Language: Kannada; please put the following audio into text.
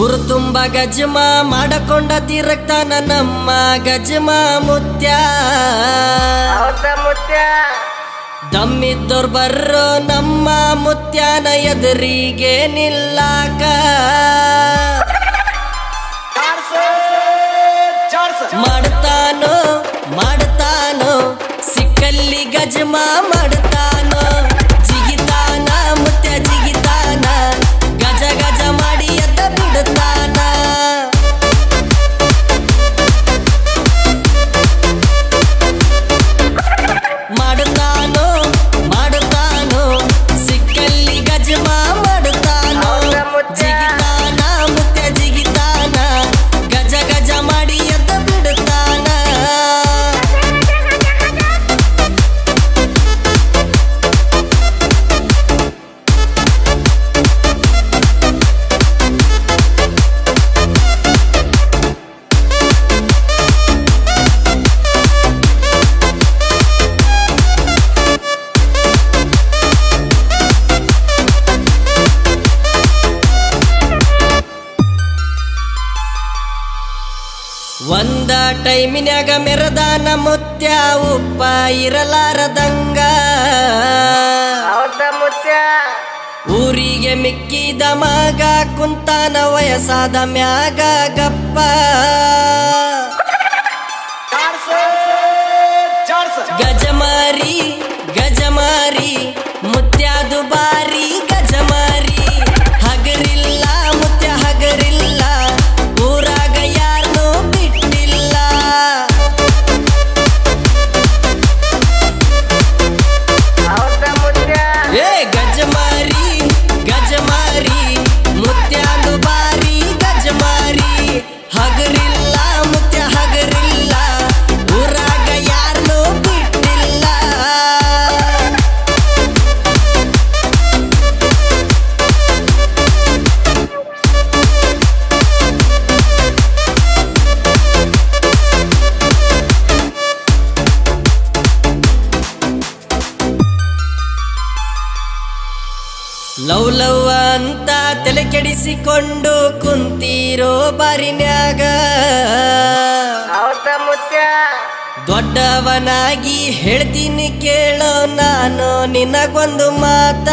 ಊರು ತುಂಬ ಗಜ್ಮ ಮಾಡಕೊಂಡ ತೀರಕ್ತಾನ ನಮ್ಮ ಗಜ್ಮ ಮುತ್ಯ ದಮ್ಮಿದ್ದೋರ್ ಬರ್ರೋ ನಮ್ಮ ಮುತ್ಯಾನ ಎದುರಿಗೆ ನಿಲ್ಲಾಕ ಮಾಡ್ತಾನೋ ಮಾಡ್ತಾನೋ ಸಿಕ್ಕಲ್ಲಿ ಗಜ್ಮ ಮಾಡ್ತಾನೋ ಜಿಗಿತಾನ ಮುತ್ಯ ಜಿಗಿತಾನ ಗಜ ಗಜ ಮಾಡಿ ಎದ್ದ ಬಿಡ್ತಾನ ಮಾಡ್ತಾನೋ ಮಾಡ್ತಾನೋ ಸಿಕ್ಕಲ್ಲಿ ಗಜ್ಮ ಮಾಡ್ತಾನೋ ಜಿಗಿತಾನ ಮುತ್ಯ ಜಿಗಿತಾನ ಗಜ ಗಜ ಮಾಡಿ ಎದ್ದ ಬಿಡ್ತಾನ ಒಂದ ಟೈಮಿನ್ಯಾಗ ಮೆರದಾನ ಮುತ್ಯ ಉಪ್ಪ ಇರಲಾರದಂಗ ಊರಿಗೆ ಮಿಕ್ಕಿದ ಮಗ ಕುಂತಾನ ವಯಸ್ಸಾದ ಮ್ಯಾಗ ಗಪ್ಪ ಗಜಮಾರಿ ಗಜಮಾರಿ ಮುತ್ಯಾದು ಬಾರಿ ಗಜಮಾರಿ ಹಗರಿಲ್ಲ ಮುತ್ಯ ಹಗರಿಲ್ಲ ಊರಾಗ ಯಾರನ್ನೂ ಬಿಟ್ಟಿಲ್ಲ ಏ ಗಜಮಾರಿ ಗಜಮಾರಿ ಮುತ್ಯಾದು ಬಾರಿ ಗಜಮಾರಿ ಹಗರಿಲ್ಲ ಮುತ್ಯ ಹಗರಿಲ್ಲ ಊರಾಗ ಯಾರನ್ನೂ ಬಿಟ್ಟಿಲ್ಲ ಲವ್ ಲವ್ ಅಂತ ತಲೆ ಕೆಡಿಸಿಕೊಂಡು ಕುಂತೀರೋ ಬಾರಿನ್ಯಾಗ ದೊಡ್ಡವನಾಗಿ ಹೇಳ್ತೀನಿ ಕೇಳೋ ನಾನು ನಿನಗೊಂದು ಮಾತ